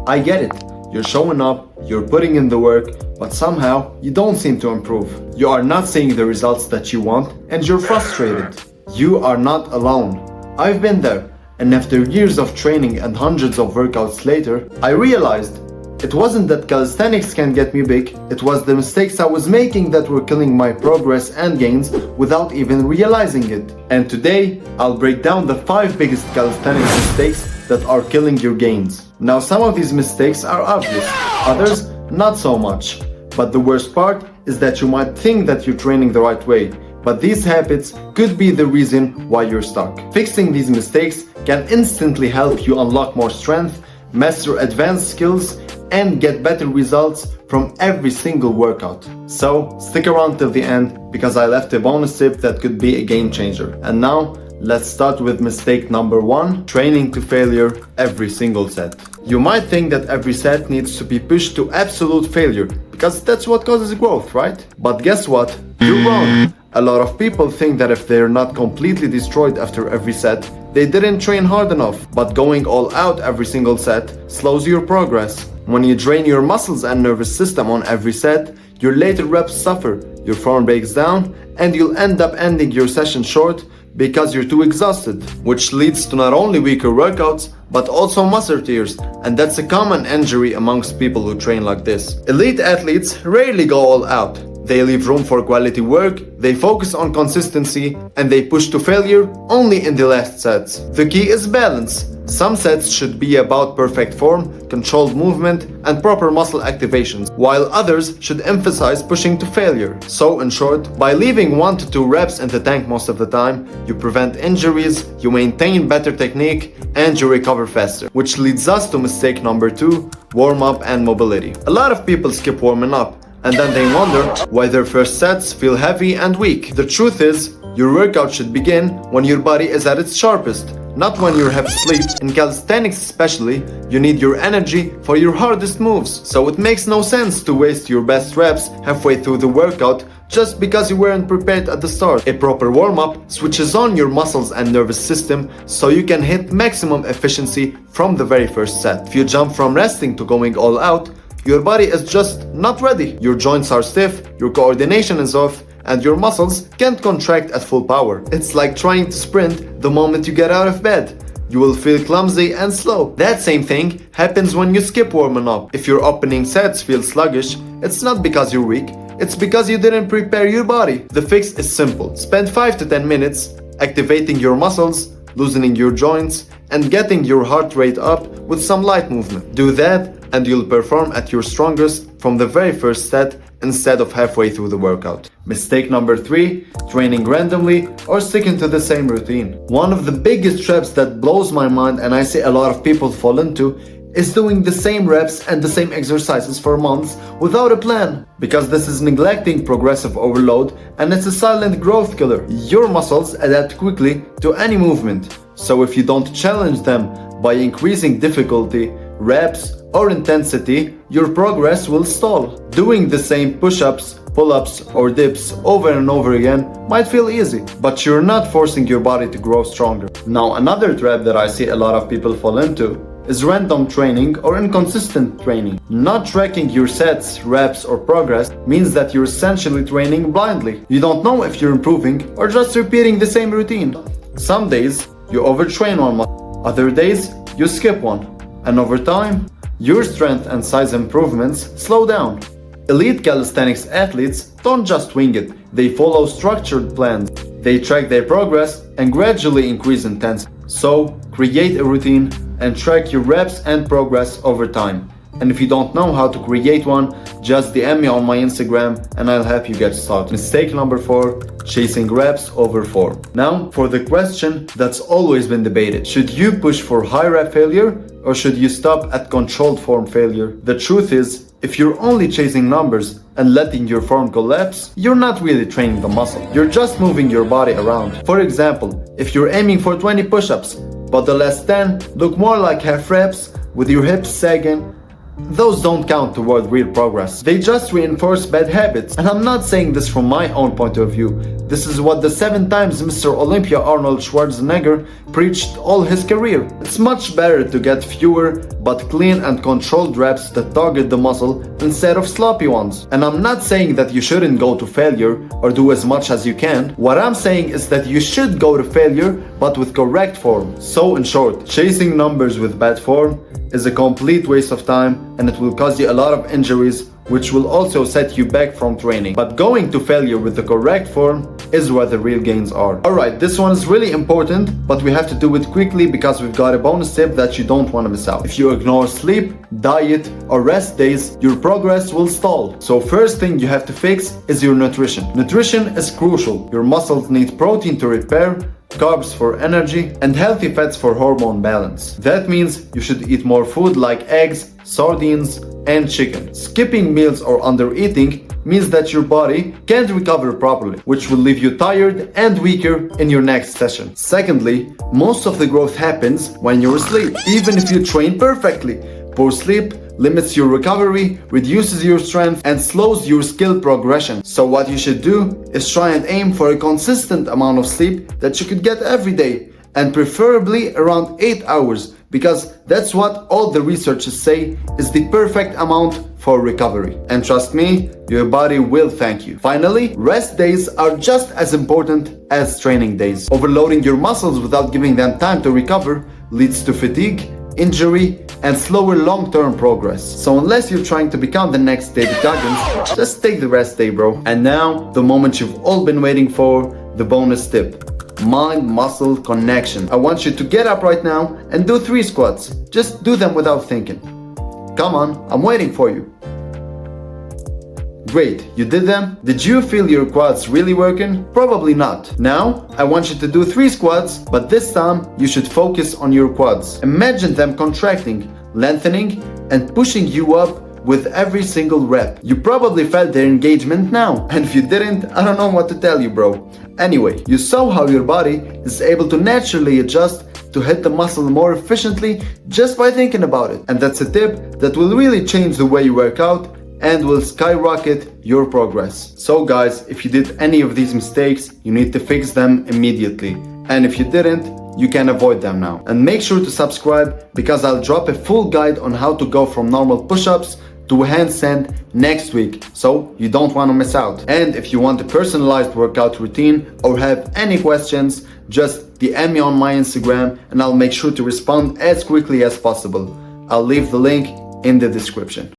I get it. You're showing up, you're putting in the work, but somehow you don't seem to improve. You are not seeing the results that you want, and you're frustrated. You are not alone. I've been there, and after years of training and hundreds of workouts later, I realized it wasn't that calisthenics can get me big, it was the mistakes I was making that were killing my progress and gains without even realizing it. And today, I'll break down the 5 biggest calisthenics mistakes that are killing your gains. Now, some of these mistakes are obvious, others not so much. But the worst part is that you might think that you're training the right way, but these habits could be the reason why you're stuck. Fixing these mistakes can instantly help you unlock more strength, master advanced skills, and get better results from every single workout. So stick around till the end because I left a bonus tip that could be a game changer. And now let's start with mistake number 1, training to failure every single set. You might think that every set needs to be pushed to absolute failure because that's what causes growth, right? But guess what? You're wrong. A lot of people think that if they're not completely destroyed after every set, they didn't train hard enough. But going all out every single set slows your progress. When you drain your muscles and nervous system on every set, your later reps suffer, your form breaks down, and you'll end up ending your session short because you're too exhausted, which leads to not only weaker workouts, but also muscle tears, and that's a common injury amongst people who train like this. Elite athletes rarely go all out. They leave room for quality work, they focus on consistency, and they push to failure only in the last sets. The key is balance. Some sets should be about perfect form, controlled movement, and proper muscle activations, while others should emphasize pushing to failure. So in short, by leaving 1 to 2 reps in the tank most of the time, you prevent injuries, you maintain better technique, and you recover faster. Which leads us to mistake number 2, warm-up and mobility. A lot of people skip warming up, and then they wonder why their first sets feel heavy and weak. The truth is, your workout should begin when your body is at its sharpest, not when you're half asleep. In calisthenics especially, you need your energy for your hardest moves. So it makes no sense to waste your best reps halfway through the workout just because you weren't prepared at the start. A proper warm-up switches on your muscles and nervous system so you can hit maximum efficiency from the very first set. If you jump from resting to going all out, your body is just not ready. Your joints are stiff, your coordination is off, and your muscles can't contract at full power. It's like trying to sprint the moment you get out of bed. You will feel clumsy and slow. That same thing happens when you skip warming up. If your opening sets feel sluggish, it's not because you're weak, it's because you didn't prepare your body. The fix is simple. Spend 5 to 10 minutes activating your muscles, loosening your joints, and getting your heart rate up with some light movement. Do that and you'll perform at your strongest from the very first set instead of halfway through the workout. Mistake number 3, training randomly or sticking to the same routine. One of the biggest traps that blows my mind and I see a lot of people fall into is doing the same reps and the same exercises for months without a plan, because this is neglecting progressive overload and it's a silent growth killer. Your muscles adapt quickly to any movement, so if you don't challenge them by increasing difficulty, reps, or intensity, your progress will stall. Doing the same push-ups, pull-ups, or dips over and over again might feel easy, but you're not forcing your body to grow stronger. Now, another trap that I see a lot of people fall into is random training or inconsistent training. Not tracking your sets, reps, or progress means that you're essentially training blindly. You don't know if you're improving or just repeating the same routine. Some days, you overtrain one muscle. Other days, you skip one. And over time, your strength and size improvements slow down. Elite calisthenics athletes don't just wing it, they follow structured plans. They track their progress and gradually increase intensity. So, create a routine and track your reps and progress over time. And if you don't know how to create one, just DM me on my Instagram and I'll help you get started. Mistake number 4, chasing reps over form. Now, for the question that's always been debated. Should you push for high rep failure or should you stop at controlled form failure? The truth is, if you're only chasing numbers and letting your form collapse, you're not really training the muscle. You're just moving your body around. For example, if you're aiming for 20 push-ups, but the last 10 look more like half reps with your hips sagging, those don't count toward real progress. They just reinforce bad habits. And I'm not saying this from my own point of view. This is what the 7 times Mr. Olympia Arnold Schwarzenegger preached all his career. It's much better to get fewer but clean and controlled reps that target the muscle instead of sloppy ones. And I'm not saying that you shouldn't go to failure or do as much as you can. What I'm saying is that you should go to failure but with correct form. So in short, chasing numbers with bad form is a complete waste of time, and it will cause you a lot of injuries, which will also set you back from training. But going to failure with the correct form is where the real gains are. Alright, this one is really important, but we have to do it quickly because we've got a bonus tip that you don't want to miss out. If you ignore sleep, diet, or rest days, your progress will stall. So first thing you have to fix is your nutrition. Nutrition is crucial. Your muscles need protein to repair, carbs for energy, and healthy fats for hormone balance. That means you should eat more food like eggs, sardines, and chicken. Skipping meals or undereating means that your body can't recover properly, which will leave you tired and weaker in your next session. Secondly, most of the growth happens when you're asleep, even if you train perfectly. Poor sleep limits your recovery, reduces your strength, and slows your skill progression. So what you should do is try and aim for a consistent amount of sleep that you could get every day, and preferably around 8 hours, because that's what all the researchers say is the perfect amount for recovery. And trust me, your body will thank you. Finally, rest days are just as important as training days. Overloading your muscles without giving them time to recover leads to fatigue, injury, and slower long-term progress. So unless you're trying to become the next David Goggins, just take the rest day, bro. And now, the moment you've all been waiting for, the bonus tip. Mind-muscle connection. I want you to get up right now and do 3 squats. Just do them without thinking. Come on, I'm waiting for you. Great, you did them? Did you feel your quads really working? Probably not. Now, I want you to do 3 squats, but this time you should focus on your quads. Imagine them contracting, lengthening, and pushing you up with every single rep. You probably felt their engagement now, and if you didn't, I don't know what to tell you, bro. Anyway, you saw how your body is able to naturally adjust to hit the muscle more efficiently just by thinking about it. And that's a tip that will really change the way you work out and will skyrocket your progress. So guys, if you did any of these mistakes, you need to fix them immediately. And if you didn't, you can avoid them now. And make sure to subscribe, because I'll drop a full guide on how to go from normal push-ups to handstand next week, so you don't want to miss out. And if you want a personalized workout routine or have any questions, just DM me on my Instagram and I'll make sure to respond as quickly as possible. I'll leave the link in the description.